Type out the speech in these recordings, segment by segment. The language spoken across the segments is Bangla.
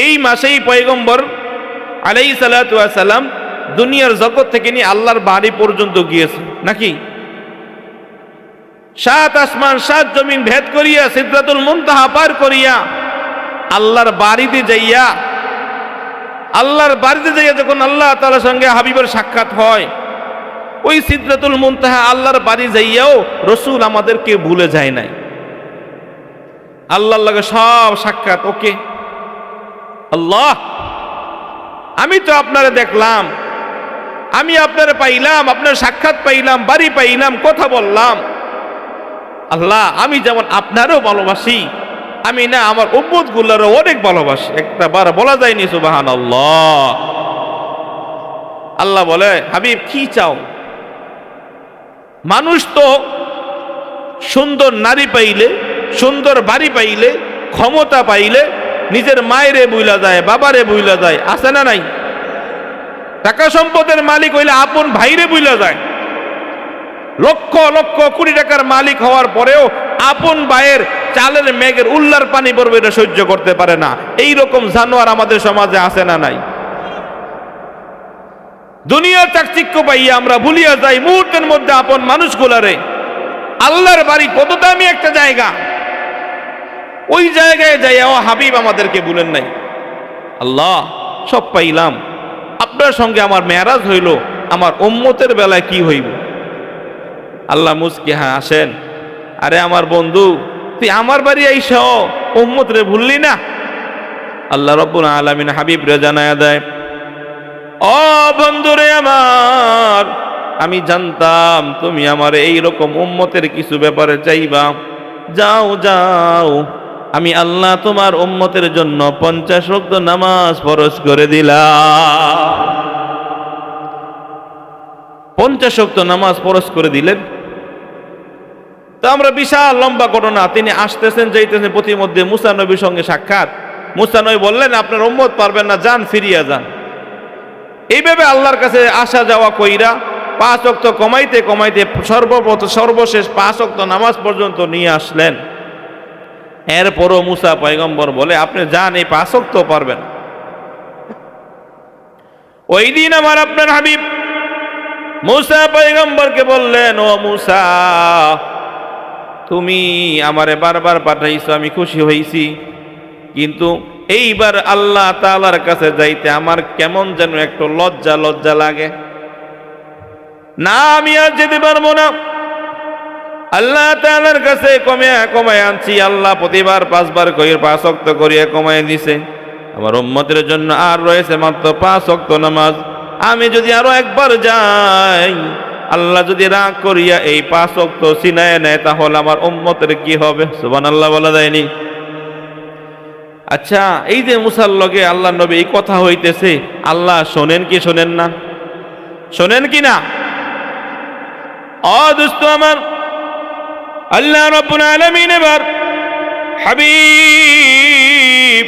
এই মাসেই পয়গম্বর আলাইহিস সালাতু ওয়াস সালাম দুনিয়ার জগৎ থেকে নিয়ে আল্লাহর বাড়ি পর্যন্ত গিয়েছে নাকি? 7 আসমান 7 জমিন ভেদ করিয়া সিদরাতুল মুনতাহা পার করিয়া আল্লাহর বাড়িতে যাইয়া যখন আল্লাহ তাআলার সঙ্গে হাবিবের সাক্ষাৎ হয়, ওই সিদরাতুল মুনতাহা আল্লাহর বাড়ি যাইয়াও রসুল আমাদেরকে ভুলে যায় নাই। আল্লাহর লগে সব সাক্ষাৎ ওকে। আল্লাহ, আমি তো আপনারে দেখলাম, আমি আপনারে পাইলাম, আপনার সাক্ষাৎ পাইলাম, বাড়ি পাইলাম, কথা বললাম। আল্লাহ, আমি যেমন আপনারও ভালোবাসি, আমি না আমার উম্মত গুলারও অনেক ভালোবাসি। একটা বার বলা যায়নি সুবহানাল্লাহ। আল্লাহ বলে, হাবিব কি চাও? মানুষ তো সুন্দর নারী পাইলে, সুন্দর বাড়ি পাইলে, ক্ষমতা পাইলে নিজের মায়েরে বুইলা যায়, বাবারে বুইলা যায়, আছে না নাই? টাকা সম্পদের মালিক হইলে আপন ভাইরে বুইলা যায়। লক্ষ লক্ষ কোটি টাকার মালিক হওয়ার পরেও আপন ভাইয়ের চালের মেঘের উল্লার পানি পড়বে এটা সহ্য করতে পারে না। এই রকম জানোয়ার আমাদের সমাজে আছে না নাই? দুনিয়ার চাকচিক্য পাইয়া আমরা ভুলিয়া যাই মুহূর্তের মধ্যে আপন মানুষগুলারে। আল্লাহর বাড়ি কত দামি একটা জায়গা, ওই জায়গায় যাইয়া ও হাবিব আমাদেরকে ভুলেন নাই। আল্লাহ, সব পাইলাম, আপনার সঙ্গে আমার মেরাজ হইল, আমার উম্মতের বেলায় কি হইব? আল্লাহ মুস্কি আসেন, আরে আমার বন্ধু, তুই আমার বাড়ি আইসা উম্মত রে ভুললি না? আল্লাহ রাব্বুল আলামিন হাবিব রে জানায়া দেয়, ও বন্ধুরে আমার, আমি জানতাম তুমি আমার এইরকম উম্মতের কিছু ব্যাপারে চাইবা। যাও যাও, আমি আল্লাহ তোমার উম্মতের জন্য 50 ওয়াক্ত নামাজ ফরজ করে দিলাম। 50 ওয়াক্ত নামাজ ফরজ করে দিলেন। তো আমরা বিশাল লম্বা ঘটনা, তিনি আসতেছেন যাইতেছেন, প্রতিমধ্যে মুসা নবীর সঙ্গে সাক্ষাৎ। মুসা নবী বললেন, আপনার উম্মত পারবেন না, যান ফিরিয়া যান। এইভাবে আল্লাহর কাছে আসা যাওয়া কইরা 5 ওয়াক্ত কমাইতে কমাইতে সর্বশেষ 5 ওয়াক্ত নামাজ পর্যন্ত নিয়ে আসলেন। এরপরও মুসা পয়গম্বর বলে, আপনি যান, এই 5 ওয়াক্ত পারবেন। ওই দিন আমার আপনার হাবিব মুসা পয়গম্বরকে বললেন, ও মুসা, তুমি আমারে বারবার পাঠাইছো, আমি খুশি হইছি, কিন্তু এইবার আল্লাহ তাআলার কাছে যাইতে আমার কেমন যেন একটু লজ্জা লজ্জা লাগে। না, আমি আর যেতে পারবো না। আল্লাহ তাআলার কাছে কমায় আনছি, আল্লাহ প্রতিবার 5 বার করে 5 ওয়াক্ত করিয়া কমায় দিছে। আমার উম্মতের জন্য আর রয়েছে মাত্র 5 ওয়াক্ত নামাজ। আমি যদি আরো একবার যাই, আল্লাহ যদি রাগ করিয়া এই 5 ওয়াক্ত ছিনায় নেয়, তাহলে আমার উম্মতের কি হবে? সুবহানাল্লাহ বলা যায়নি? আচ্ছা, এই যে মুসার লগে আল্লাহ নবী এই কথা হইতেছে, আল্লাহ শোনেন কি শোনেন না? শোনেন কি না? দোস্ত আমার, আল্লাহ রাব্বুল আলামিন এবার হাবিব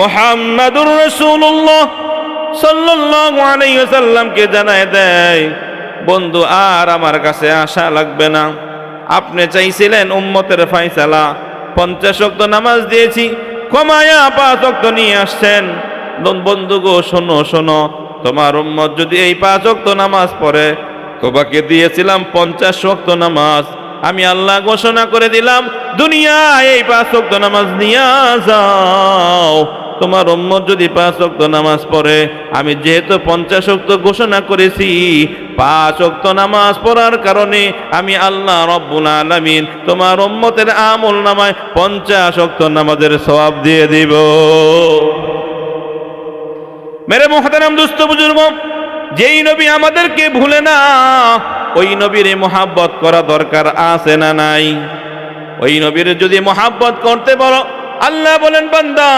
মুহাম্মাদুর রাসূলুল্লাহ সাল্লাল্লাহু আলাইহি ওয়াসাল্লামকে জানায় দেয়, বন্ধু আর আমার কাছে আসা লাগবে না। আপনি চাইছিলেন উম্মতের ফয়সালা, 50 ওয়াক্ত নামাজ দিয়েছি, কমায়া 5 ওয়াক্ত নিয়ে আসছেন। বন্ধু গো, শোনো শোনো, তোমার উম্মত যদি এই 5 ওয়াক্ত নামাজ পড়ে, তোমাকে দিয়েছিলাম 50 ওয়াক্ত নামাজ। আমি আল্লাহ ঘোষণা করে দিলাম, দুনিয়ায় এই 5 ওয়াক্ত নামাজ নিয়ে যাও। তোমার উম্মত যদি 5 ওয়াক্ত নামাজ পড়ে, আমি যেহেতু 50 ওয়াক্ত ঘোষণা করেছি, 5 ওয়াক্ত নামাজ পড়ার কারণে আমি আল্লাহ রাব্বুল আলামিন তোমার উম্মতের আমল নামায় 50 ওয়াক্ত নামাজের সওয়াব দিয়ে দিব। মেরে মুহতারাম দোস্ত বুজুর্গ, যেই নবী আমাদেরকে ভুলে না, ওই নবীর মুহাব্বত করা দরকার আছে না নাই? ওই নবীর যদি মুহাব্বত করতে পারো, আল্লাহ বলেন, বান্দা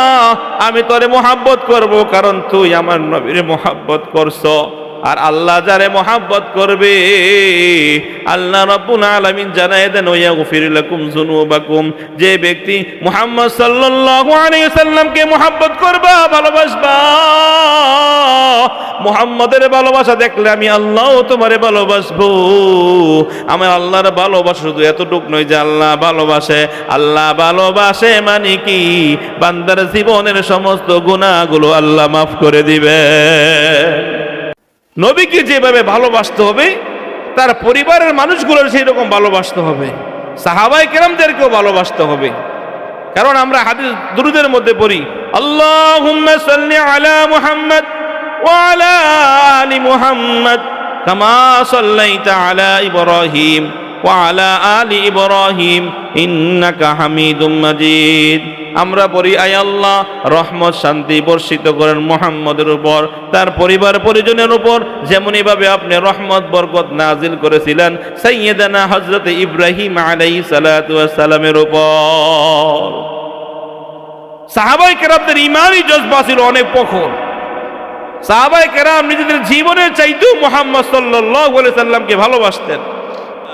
আমি তোরে মুহাব্বত করব, কারণ তুই আমার নবীর মুহাব্বত করছো। আর আল্লাহ যারে মুহাব্বত করবে, আল্লাহ রাব্বুল আলামিন জানায় দেন, ওয়াগফির লাকুম যুনুবাকুম। যে ব্যক্তি মুহাম্মদ সাল্লাল্লাহু আলাইহি ওয়াসাল্লামকে মুহাব্বত করবা, ভালোবাসবা, মুহাম্মদের ভালোবাসা দেখলে আমি আল্লাহও তোমারে ভালোবাসবো। আমার আল্লাহর ভালোবাসা শুধু এতটুক নয় যে আল্লাহ ভালোবাসে, আল্লাহ ভালোবাসে মানে কি বান্দার জীবনের সমস্ত গুনাহগুলো আল্লাহ মাফ করে দিবে। নবীকে যেভাবে ভালোবাসতে হবে তার পরিবারের মানুষগুলোর সেই রকম ভালোবাসতে হবে, সাহাবায়ে কেরামদেরকেও ভালোবাসতে হবে। কারণ আমরা হাদিস দুরূদের মধ্যে পড়ি আল্লাহুম্মা সাল্লি আলা মুহাম্মদ ওয়া আলা আলি মুহাম্মদ কামা সাল্লাইতা আলা ইব্রাহিম ওয়া আলা আলি ইব্রাহিম ইন্নাকা হামিদুম মাজিদ। আমরা পড়ি আয় আল্লাহ রহমত শান্তি বর্ষিত করেন মুহাম্মদের উপর, তার পরিবার পরিজনের উপর, যেমনি ভাবে আপনি রহমত বরকত নাজিল করেছিলেন সাইয়্যিদানা হযরত ইব্রাহিম আলাইহিস সালাতু ওয়াস সালামের উপর। সাহাবায়ে কেরামদের ঈমানি জজবা ছিল অনেক প্রখর। সাহাবায়ে কেরাম নিজেদের জীবনের চাইতেও মুহাম্মদ সাল্লাল্লাহু আলাইহি সাল্লামকে ভালোবাসতেন।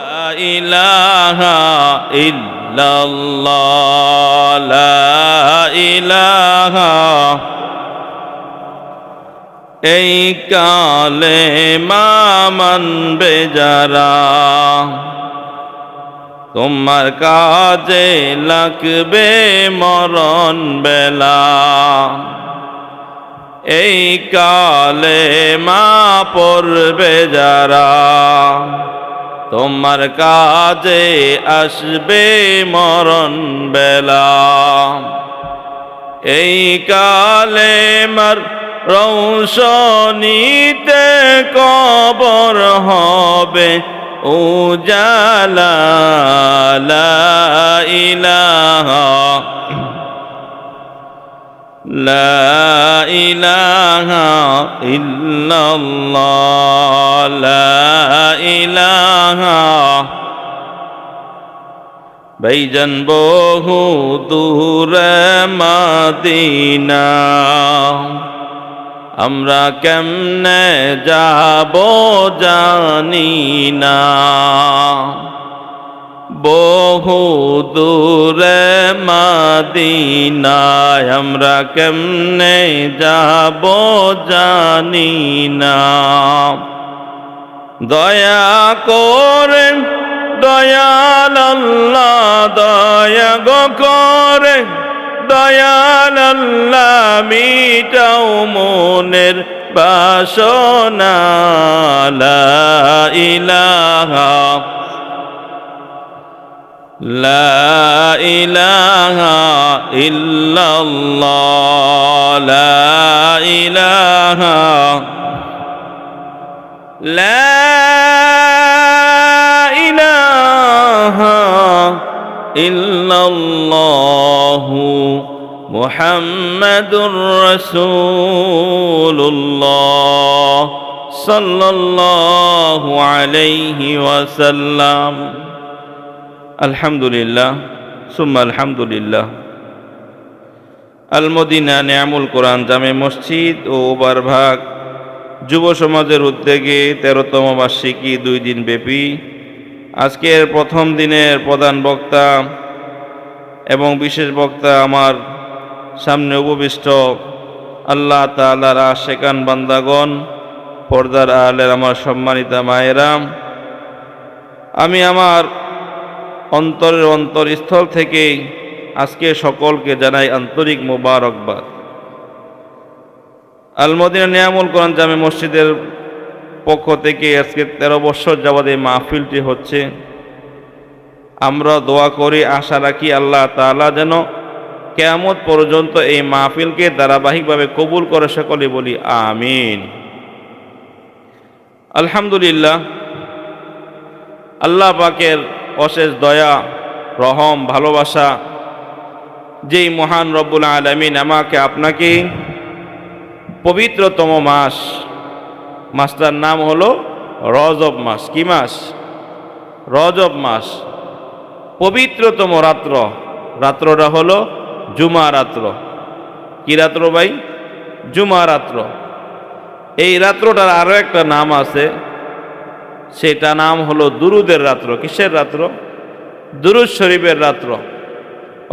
লা ইলাহা ইল্লাল্লাহ লা ইলাহা, এই কালেমা মানবে যারা তোমার কাজে লাগবে মরণ বেলা। এই কালেমা পড়বে যারা তোমার কাজে আসবে মরণ বেলা। এই কালেমার রৌশনীতে কবর হবে উজালা। লা ইলাহা লা ইলাহা ইল্লাল্লাহ লা ইলাহা। ভাইজান বহু দূরে মদিনা, আমরা কেমনে যাব জানি না। বহু দূরে মদিনায় আমরা কেমনে যাব জানি না। দয়া করে দয়াল আল্লাহ দয়া গো করে দয়াল আল্লাহ মিটাও মনের বাসনা। লা ইলাহা লা ইলাহা ইল্লাল্লাহ লা ইলাহা লা ইলাহা ইল্লাল্লাহু মুহাম্মাদুর রাসূলুল্লাহ সাল্লাল্লাহু আলাইহি ওয়াসাল্লাম। আলহামদুলিল্লাহ সুম্মা আলহামদুলিল্লাহ। আল মদিনা নিয়ামুল কোরআন জামে মসজিদ ও ওভারভাগ যুব সমাজের উদ্যোগে 13তম বার্ষিকী 2 দিন ব্যাপী আজকের প্রথম দিনের প্রধান বক্তা এবং বিশেষ বক্তা আমার সামনে উপবিষ্ট আল্লাহ তাআলার আশিকান বান্দাগণ, পর্দার আলের আমার সম্মানিতা মায়েরা, আমি আমার অন্তরের অন্তরস্থল থেকে আজকে সকলকে জানাই আন্তরিক মোবারকবাদ। আল মদিনা নিয়ামুল কোরআন জামে মসজিদের পক্ষ থেকে আজকে 13 বছর যাবৎ এই মাহফিলটি হচ্ছে। আমরা দোয়া করি, আশা রাখি আল্লাহ তাআলা যেন কিয়ামত পর্যন্ত এই মাহফিলকে ধারাবাহিকভাবে কবুল করে, সকলে বলি আমিন। আলহামদুলিল্লাহ, আল্লাহ পাকের অশেষ দয়া রহম ভালোবাসা, যেই মহান রব্বুল আলামিন আমাকে আপনাকে পবিত্রতম মাসটার নাম হলো রজব মাস। কি মাস? রজব মাস। পবিত্রতম রাত্রটা হলো জুমা রাত্র। কি রাত্র ভাই? জুমা রাত্র। এই রাত্রটার আরো একটা নাম আছে, সেটা নাম হলো দুরুদের রাত্র। কিসের রাত্র? দুরুদ শরীফের রাত্র।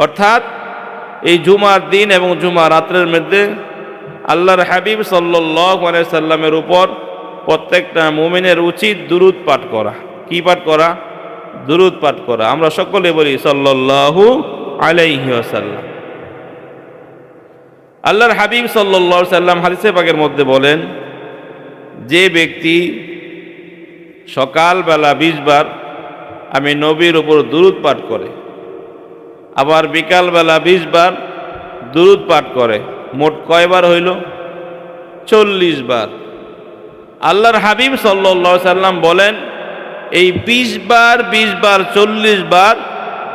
অর্থাৎ এই জুমার দিন এবং জুমা রাত্রের মধ্যে আল্লাহর হাবিব সাল্লাল্লাহু আলাইহি সাল্লামের উপর প্রত্যেকটা মুমিনের উচিত দুরূদ পাঠ করা। কি পাঠ করা? দুরূদ পাঠ করা। আমরা সকলে বলি সাল্লাল্লাহু আলাইহি ওয়াসাল্লাম। আল্লাহর হাবিব সাল্লাল্লাহু আলাইহি সাল্লাম হাদিসে পাকের মধ্যে বলেন, যে ব্যক্তি সকালবেলা 20 বার আমি নবীর উপর দুরূদ পাঠ করে, আবার বিকালবেলা 20 বার দুরূদ পাঠ করে, মোট কয়বার হইল? 40 বার। আল্লাহর হাবিব সাল্লাল্লাহু আলাইহি সাল্লাম বলেন, এই 20 বার 40 বার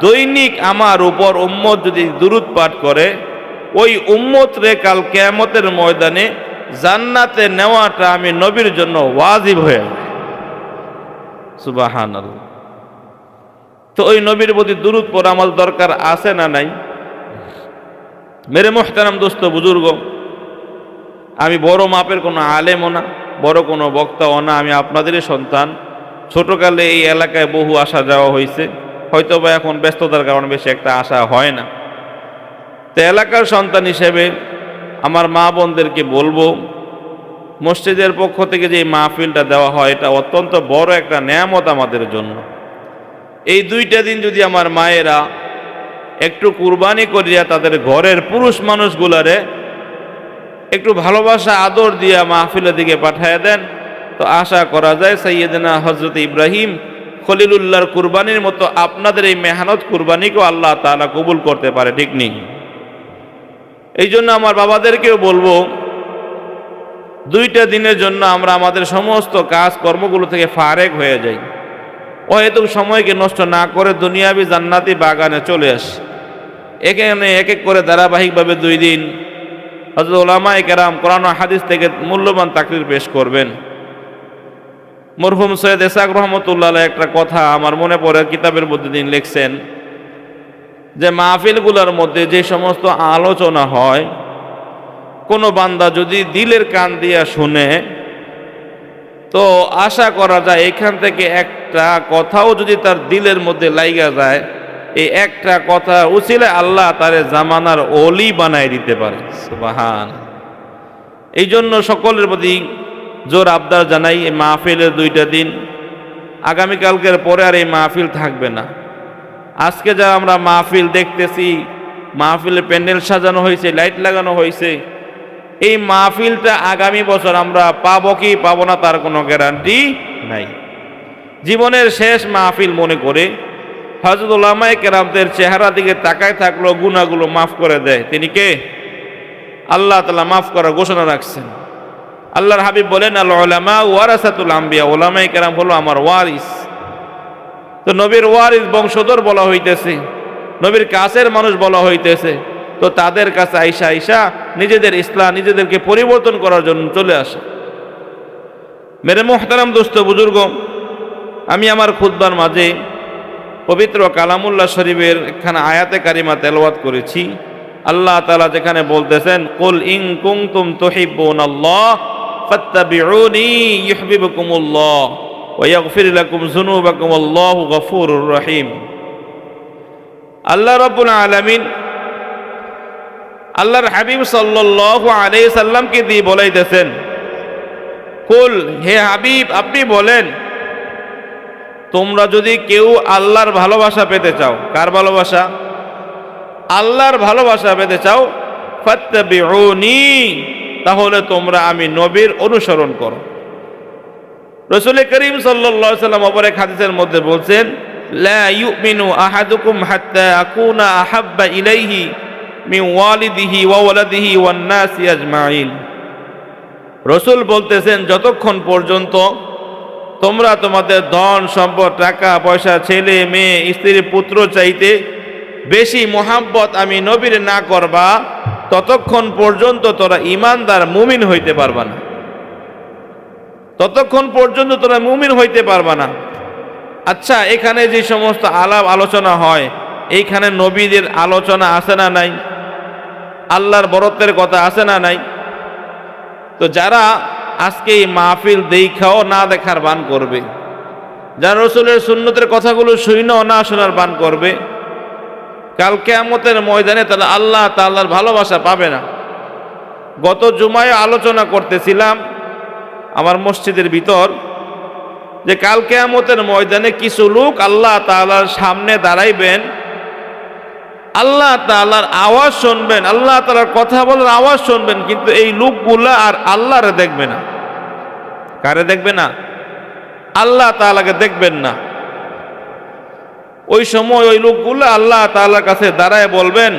দৈনিক আমার উপর উম্মত যদি দুরূদ পাঠ করে, ওই উম্মত রে কাল কিয়ামতের ময়দানে জান্নাতে নেওয়াটা আমি নবীর জন্য ওয়াজিব হয়ে যায়। সুবহানাল্লাহ। তো ওই নবীর প্রতি দুরূদ পড়া আমাদের দরকার আছে না নাই? মেরে মুহতারাম দোস্ত বুজুর্গ, আমি বড় মাপের কোনো আলেমও না, বড় কোনো বক্তাও না, আমি আপনাদেরই সন্তান। ছোটকালে এই এলাকায় বহু আসা যাওয়া হয়েছে, হয়তো বা এখন ব্যস্ততার কারণে বেশি একটা আসা হয় না। তো এলাকার সন্তান হিসেবে আমার মা বোনদেরকে বলবো, মসজিদের পক্ষ থেকে যে মাহফিলটা দেওয়া হয় এটা অত্যন্ত বড় একটা নেয়ামত আমাদের জন্য। এই 2টা দিন যদি আমার মায়েরা একটু কুরবানি করিয়া তাদের ঘরের পুরুষ মানুষগুলারে একটু ভালোবাসা আদর দিয়া মাহফিলের দিকে পাঠায় দেন, তো আশা করা যায় সাইয়েদনা হযরত ইব্রাহিম খলিলুল্লাহর কুরবানির মতো আপনাদের এই মেহনত কুরবানিকেও আল্লাহ তাআলা কবুল করতে পারে, ঠিক নেই? এই জন্য আমার বাবাদেরকেও বলবো, 2টা দিনের জন্য আমরা আমাদের সমস্ত কাজ কর্মগুলো থেকে ফারেক হয়ে যাই, অহেতুক সময়কে নষ্ট না করে দুনিয়াবি জান্নাতি বাগানে চলে আসি। এখানে এক এক করে ধারাবাহিকভাবে 2 দিন হযরত উলামায়ে কেরাম কোরআন ও হাদিস থেকে মূল্যবান তাকরীর পেশ করবেন। মরহুম সৈয়দ ইসহাক রহমতুল্লাহ আলাইহি একটা কথা আমার মনে পড়ে, কিতাবের মধ্যে দিন লিখছেন যে মাহফিলগুলোর মধ্যে যে সমস্ত আলোচনা হয়, কোনো বান্দা যদি দিলের কান দিয়া শুনে, তো আশা করা যায় এখান থেকে একটা কথাও যদি তার দিলের মধ্যে লাইগা যায়, এই একটা কথা উসিলে আল্লাহ তারে জামানার ওলি বানায় দিতে পারে। সুবহান। এই জন্য সকলের প্রতি জোর আবদার জানাই, এই মাহফিলের 2টা দিন, আগামীকালকের পরে আর এই মাহফিল থাকবে না। আজকে যা আমরা মাহফিল দেখতেছি, মাহফিলের প্যান্ডেল সাজানো হয়েছে, লাইট লাগানো হয়েছে, এই মাহফিলটা আগামী বছর আমরা পাবো কি পাবো না তার কোনো গ্যারান্টি নাই। জীবনের শেষ মাহফিল মনে করে হযরত উলামায়ে কেরামদের চেহারা দিকে তাকায় থাকলো, গুনাহগুলো মাফ করে দেয়। তিনি কে? আল্লাহ তাআলা মাফ করার ঘোষণা রাখছেন। আল্লাহর হাবিব বলেন, আল উলামা ওয়ারাসাতুল আম্বিয়া, উলামায়ে কেরাম হলো আমার ওয়ারিস। তো নবীর ওয়ারিস বংশধর বলা হইতেছে, নবীর কাছের মানুষ বলা হইতেছে, তো তাদের কাছে আইসা আইসা নিজেদের ইসলাম, নিজেদেরকে পরিবর্তন করার জন্য চলে আসে। মেরে মুহতারাম দোস্ত বুজুর্গ, আমি আমার খুতবার মাঝে পবিত্র কালামুল্লাহ শরীফের একখানা আয়াতে কারিমা তেলাওয়াত করেছি। আল্লাহ তাআলা যেখানে বলতেছেন, কুল ইন কুনতুম তুহিব্বুনাল্লাহ ফাত্তাবিউনি ইউহিব্বুকুমুল্লাহ ওয়া ইয়াগফির লাকুম যুনুবাকুম আল্লাহু গফুরুর রহিম। আল্লাহ রাব্বুল আলামিন আল্লাহর হাবিব সাল্লাল্লাহু আলাইহি সাল্লামকে দিয়ে বলাইতেছেন, কুল, হে হাবিব আপনি বলেন, তোমরা যদি কেউ আল্লাহর ভালোবাসা পেতে চাও, কার ভালোবাসা? আল্লাহর ভালোবাসা পেতে চাও, ফাত্তাবিউনি, তাহলে তোমরা আমি নবীর অনুসরণ করো। রাসূল করিম সাল্লাল্লাহু আলাইহি সাল্লাম অপর এক হাদিসের মধ্যে বলছেন, লা ইউমিনু আহাদুকুম হাত্তা আকুনা আহাব্বা ইলাইহি মিন ওয়ালিদিহি ওয়া ওয়ালাদিহি ওয়ান নাসি আজমাইন। রাসূল বলতেছেন, যতক্ষণ পর্যন্ত তোমরা তোমাদের ধন সম্পদ, টাকা পয়সা, ছেলে মেয়ে, স্ত্রী পুত্র চাইতে বেশি মোহাব্বত আমি নবীর না করবা, ততক্ষণ পর্যন্ত তোরা ঈমানদার মুমিন হইতে পারবা না। ততক্ষণ পর্যন্ত তোরা মুমিন হইতে পারবা না। আচ্ছা, এখানে যে সমস্ত আলাপ আলোচনা হয়, এইখানে নবীদের আলোচনা আছে না নাই? আল্লাহর বরত্বের কথা আছে না নাই? তো যারা আজকে এই মাহফিল দেখাও না দেখার বান করবে, যারা রাসূলের সুন্নতের কথাগুলো শুনেও না শোনার বান করবে, কাল কিয়ামতের ময়দানে তারা আল্লাহ তাআলার ভালোবাসা পাবে না। গত জুমায় আলোচনা করতেছিলাম আমার মসজিদের ভিতর যে কাল কিয়ামতের ময়দানে কিছু লোক আল্লাহ তাআলার সামনে দাঁড়াইবেন, আল্লাহ তাআলার আওয়াজ শুনবেন, আল্লাহ তাআলার কথা বলার আওয়াজ শুনবেন, কিন্তু এই লোকগুলা আর আল্লাহরে দেখবে না। কারে দেখবে না? আল্লাহ তাআলাকে দেখবেন না। ওই সময় ওই লোকগুলা আল্লাহ তাআলার কাছে দাঁড়ায় বলবেন,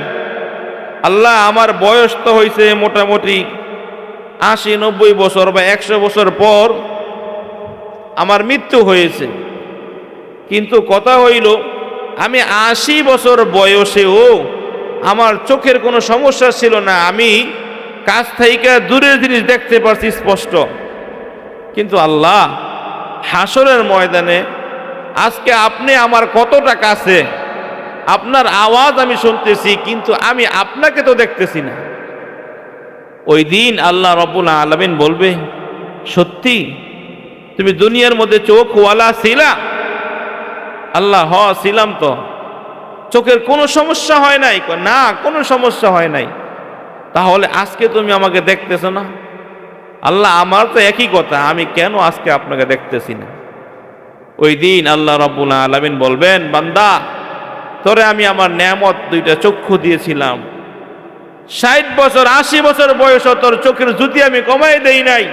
আল্লাহ আমার বয়স তো হয়েছে মোটামুটি 80-90 বছর বা 100 বছর পর আমার মৃত্যু হয়েছে, কিন্তু কথা হইল আমি 80 বছর বয়সেও আমার চোখের কোনো সমস্যা ছিল না, আমি কাছ থেকে দূরের জিনিস দেখতে পারছি স্পষ্ট। কিন্তু আল্লাহ হাসরের ময়দানে আজকে আপনি আমার কতটা কাছে, আপনার আওয়াজ আমি শুনতেছি, কিন্তু আমি আপনাকে তো দেখতেছি না। ওই দিন আল্লাহ রাব্বুল আলামিন বলবে, সত্যি তুমি দুনিয়ার মধ্যে চোখওয়ালা ছিলা? আল্লাহ, ছিলাম তো। চোখের কোনো সমস্যা হয় নাই? না, কোনো সমস্যা হয় নাই। তাহলে আজকে তুমি আমাকে দেখতেছো না? আল্লাহ, আমার তো একই কথা, আমি কেন আজকে আপনাকে দেখতেছি না? ওই দিন আল্লাহ রাব্বুল আলামিন বলবেন, বান্দা তোরে আমি আমার নেয়ামত 2টা চক্ষু দিয়েছিলাম, 60 বছর 80 বছর বয়স তোর চোখের জ্যোতি আমি কমাই দেই নাই।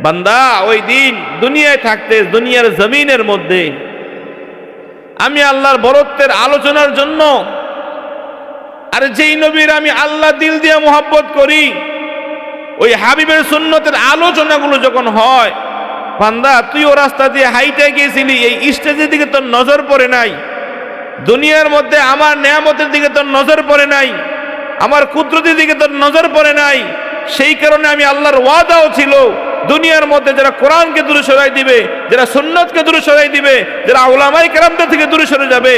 বান্দা ওই দিন দুনিয়ায় থাকতে দুনিয়ার জমিনের মধ্যে আমি আল্লাহর বরত্বের আলোচনার জন্য, আর যেই নবীর আমি আল্লাহ দিল দিয়ে মোহাব্বত করি, ওই হাবিবের সুন্নতের আলোচনাগুলো যখন হয়, বান্দা তুই ও রাস্তা দিয়ে হাইটে গিয়েছিলি, এই স্টেজের দিকে তোর নজর পড়ে নাই, দুনিয়ার মধ্যে আমার নেয়ামতের দিকে তোর নজর পড়ে নাই, আমার কুদরতের দিকে তোর নজর পড়ে নাই। সেই কারণে আমি আল্লাহর ওয়াদাও ছিল, দুনিয়ার মধ্যে যারা কোরআনকে দূরে সরাই দিবে, যারা সুন্নতকে দূরে সরাই দিবে, যারা উলামায়ে কেরামদের থেকে দূরে সরে যাবে,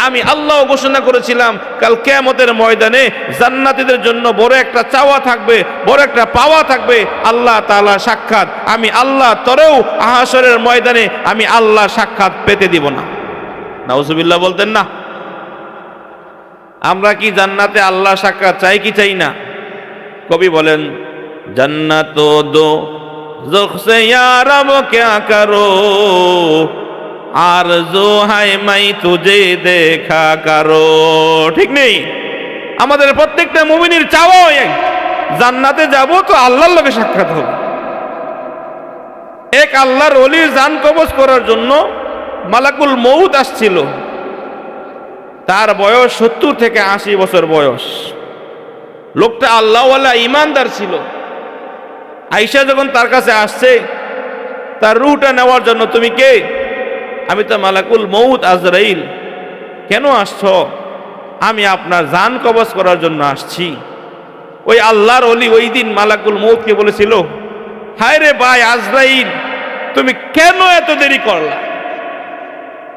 আমি আল্লাহ ঘোষণা করেছিলাম কাল কিয়ামতের ময়দানে জান্নাতীদের জন্য বড় একটা চাওয়া থাকবে, বড় একটা পাওয়া থাকবে, আল্লাহ তাআলার সাক্ষাৎ। আমি আল্লাহ তরেও হাসরের ময়দানে আমি আল্লাহ সাক্ষাৎ পেতে দিব না। নাউজুবিল্লাহ বলতেন না? আমরা কি জান্নাতে আল্লাহ সাক্ষাৎ চাই কি চাই না? কবি বলেন, জান্নাত দো ज़ुख से या रब क्या करो, आरज़ू है मैं तुझे देखा करो। ঠিক নেই? আমাদের প্রত্যেকটা মুমিনের চাওয়া জান্নাতে যাব তো আল্লাহর লগে সাক্ষাৎ হবে। এক আল্লাহর ওলির জান কবজ করার জন্য মালাকুল মউত আসছিল, তার বয়স 70 থেকে 80 বছর বয়স। লোকটা আল্লাহওয়ালা ইমানদার ছিল। আয়েশা যখন তার কাছে আসছে তার রূহটা নেওয়ার জন্য, তুমি কে? আমি তো মালাকুল মউত আজরাইল। কেন আসছো? আমি আপনার জান কবজ করার জন্য আসছি। ওই আল্লাহর ওলি ওই দিন মালাকুল মউতকে বলেছিল, হায় রে ভাই আজরাইল, তুমি কেন এত দেরি করলা?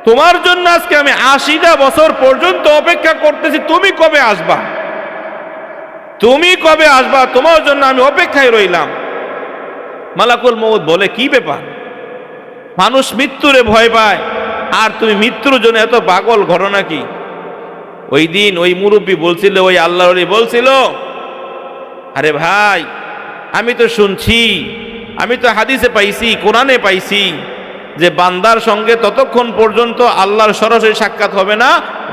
তোমার জন্য আজকে আমি 80টা বছর পর্যন্ত অপেক্ষা করতেছি, তুমি কবে আসবা? তুমি কবে আসবা? তোমার জন্য আমি অপেক্ষায় রইলাম। মালাকুল মউত বলে, কি ব্যাপার? মানুষ মৃত্যুরে ভয় পায়, আর তুমি মৃত্যুর জন্য এত পাগল, ঘটনা কি? ওই দিন ওই মুরব্বী বলছিল, ওই আল্লাহর ওলি বলছিল, আরে ভাই আমি তো শুনছি, আমি তো হাদিসে পাইছি, কোরআনে পাইছি যে বান্দার সঙ্গে ততক্ষণ পর্যন্ত আল্লাহর সরাসরি সাক্ষাৎ হবে না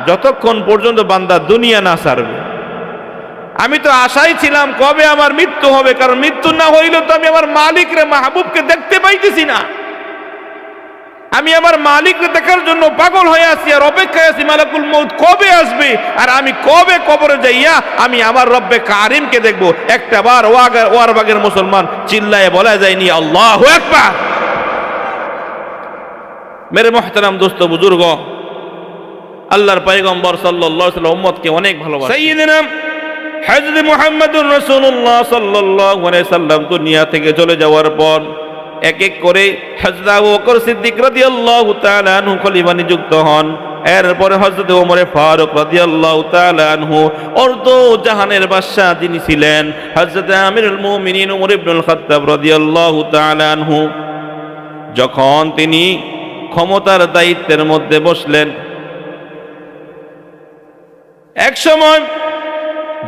যতক্ষণ পর্যন্ত বান্দা দুনিয়া না ছাড়বে। আমি তো আশাই ছিলাম কবে আমার মৃত্যু হবে, কারণ মৃত্যু না হইলে তো আমি আমার মালিকরে মাহবুবকে দেখতে পাইতেছি না। আমি আমার মালিককে দেখার জন্য পাগল হয়ে আছি, আর অপেক্ষায় আছি মালাকুল মউত কবে আসবে, আর আমি কবে কবরে যাইয়া আমি আমার রব্বে কারিমকে দেখবো। একটা বার ওয়ারবাগের মুসলমান চিল্লায়ে বলা যায়নি আল্লাহু আকবার। মেরে মুহতারাম দোস্ত বুজুর্গ, আল্লাহর পয়গম্বর সাল্লাল্লাহু আলাইহি ওয়াসাল্লাম উম্মতকে অনেক ভালোবাসেন। সাইয়্যিদনা হযরত মুহাম্মদুর রাসূলুল্লাহ সাল্লাল্লাহু আলাইহি সাল্লাম দুনিয়া থেকে চলে যাওয়ার পর এক এক করে হযরত আবু বকর সিদ্দিক রাদিয়াল্লাহু তাআলা আনহু খলিফা নিযুক্ত হন। এরপরে হযরত ওমর ফারুক রাদিয়াল্লাহু তাআলা আনহু অর্ধ জাহানের বাদশা যিনি ছিলেন হযরত আমিরুল মুমিনিন ওমর ইবনুল খাত্তাব রাদিয়াল্লাহু তাআলা আনহু, যখন তিনি ক্ষমতার দায়িত্বের মধ্যে বসলেন, এক সময়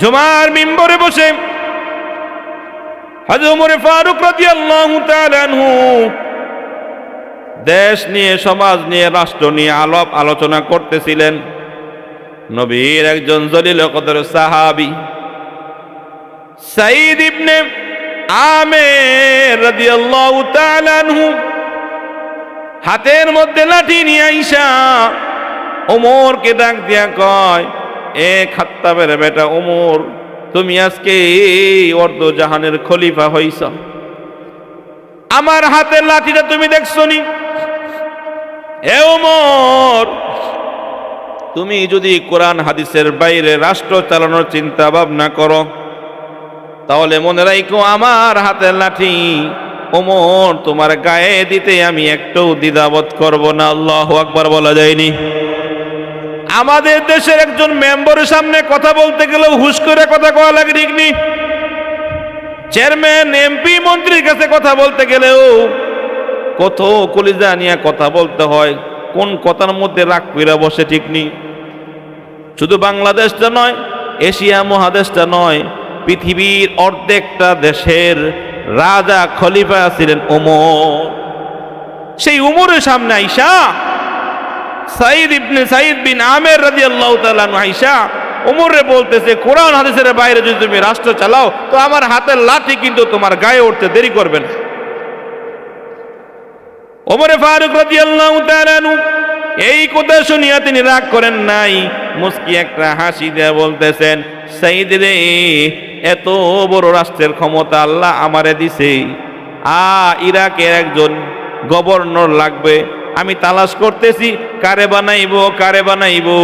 জুমার মিম্বরে বসে হযরত ওমর ফারুক রাদিয়াল্লাহু তাআলা আনহু দেশ নিয়ে, সমাজ নিয়ে, রাষ্ট্র নিয়ে আলাপ আলোচনা করতেছিলেন। নবীর একজন জলিল কদর সাহাবী সাঈদ ইবনে আমের রাদিয়াল্লাহু তাআলা আনহু হাতের মধ্যে লাঠি নিয়ে আইসা ওমরকে ডাক দিয়া কয়, এ খাত্তাবের বেটা ওমর, তুমি আজকে অর্ধ জাহানের খলিফা হইছ, আমার হাতের লাঠিটা তুমি দেখছো নি? এ ওমর, তুমি যদি কোরআন হাদিসের বাইরে রাষ্ট্র চালানোর চিন্তা ভাবনা করো, তাহলে মনে রাখো আমার হাতের লাঠি ওমর তোমার গায়ে দিতে আমি একটু দ্বিধাবোধ করব না। আল্লাহু আকবার বলা যায়নি? আমাদের দেশের একজন মেম্বারের সামনে কথা বলতে গেলেও হুশ করে কথা কওয়া লাগে, ঠিক নি? চেয়ারম্যান, এমপি, মন্ত্রীর কাছে কথা বলতে গেলেও কত কলিজা নিয়ে কথা বলতে হয়, কোন কথার মধ্যে রাগ কইরা বসে, ঠিক নি? শুধু বাংলাদেশটা নয়, এশিয়া মহাদেশটা নয়, পৃথিবীর অর্ধেকটা দেশের রাজা খলিফা ছিলেন ওমর। সেই ওমরের সামনে আইসা সাঈদ বিন আমের রাদিয়াল্লাহু তাআলা আনহু আইসা ওমরে বলতেছে, কোরআন হাদিসের বাইরে যদি তুমি রাষ্ট্র চালাও তো আমার হাতের লাঠি কিন্তু তোমার গায়ে উঠতে দেরি করবে না। ওমরে ফারুক রাদিয়াল্লাহু তাআলা আনহু এই কথা শুনিয়া তিনি রাগ করেন নাই, মুস্কি একটা হাসি দিয়ে বলতেছেন, সাঈদ রে, এত বড় রাষ্ট্রের ক্ষমতা আল্লাহ আমারে দিছে, ইরাকের একজন গভর্নর লাগবে, আমি তালাশ করতেছি কারে বানাইবো,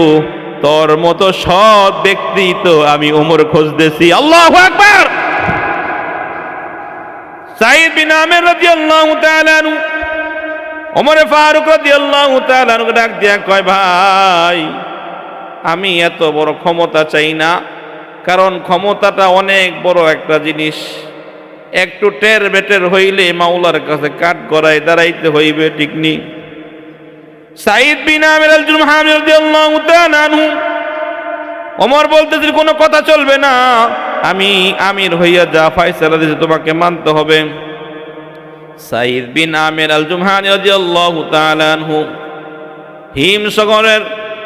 তোর মতো সৎ ব্যক্তি তো আমি ওমর খুঁজতেছি। আল্লাহু আকবার! সাঈদ বিন আমের রাদিয়াল্লাহু তাআলা আনহু ওমর ফারুক রাদিয়াল্লাহু তাআলা আনহু ডাক দিয়া কয়, ভাই, আমি এত বড় ক্ষমতা চাই না, কারণ ক্ষমতাটা অনেক বড় একটা জিনিস, একটু টের বেটের হইলে মাওলার কাছে কাঠ গড়ায় দাঁড়াইতে হইবে, ঠিক নি? সাঈদ বিন আমির আল জুরহানি রাদিয়াল্লাহু তাআলা আনহু ওমর বলতেছিল, কোনো কথা চলবে না, আমি আমির হইয়া যা ফয়সালা দিয়েছে তোমাকে মানতে হবে। সাঈদ বিন আমির আল জুরহানি রাদিয়াল্লাহু তাআলা আনহু হিম শহরের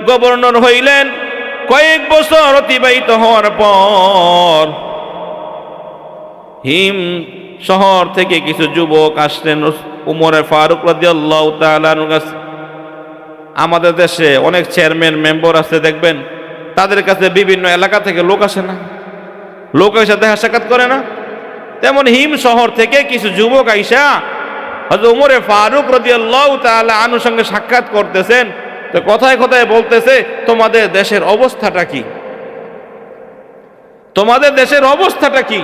গভর্নর হইলেন। কয়েক বছর অতিবাহিত হওয়ার পর হিম শহর থেকে কিছু যুবক আসলেন ওমর ফারুক রাদিয়াল্লাহু তাআলা আনহুর কাছে। আমাদের দেশে অনেক চেয়ারম্যান মেম্বার আছে, দেখবেন তাদের কাছে বিভিন্ন এলাকা থেকে লোক আসে না, লোকের সাথে দেখা সাক্ষাৎ করে না? তেমন হিম শহর থেকে কিছু যুবক আইসা হযরত ওমর ফারুক রাদিয়াল্লাহু তাআলা আনহুর সঙ্গে সাক্ষাৎ করতেছেন। তো কথায় কথায় বলতেছে, তোমাদের দেশের অবস্থাটা কি? তোমাদের দেশের অবস্থাটা কি?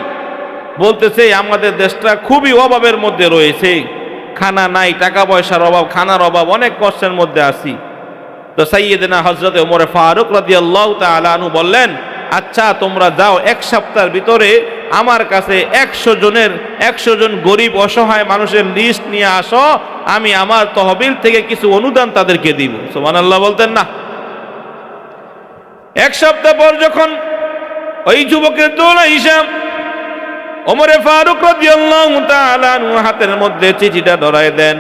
বলতেছে, আমাদের দেশটা খুবই অভাবের মধ্যে রয়েছে, খানা নাই, টাকা পয়সার অভাব, খানার অভাব, অনেক কষ্টের মধ্যে আছি। তো সাইয়েদনা হযরত ওমর ফারুক রাদিয়াল্লাহু তাআলা আনহু বললেন, আচ্ছা তোমরা যাও, এক সপ্তাহের ভিতরে আমার কাছে 100 জন গরিব অসহায় মানুষের লিস্ট নিয়ে আসো, আমি আমার তহবিল থেকে কিছু অনুদান তাদেরকে দিব। সুবহানাল্লাহ বলতেন না? এক সপ্তাহ পর যখন ওই যুবকের দৌড়া হিসাব ওমর ফারুক রাদিয়াল্লাহু তাআলা আনহু হাতের মধ্যে চিঠিটা ধরায় দেন।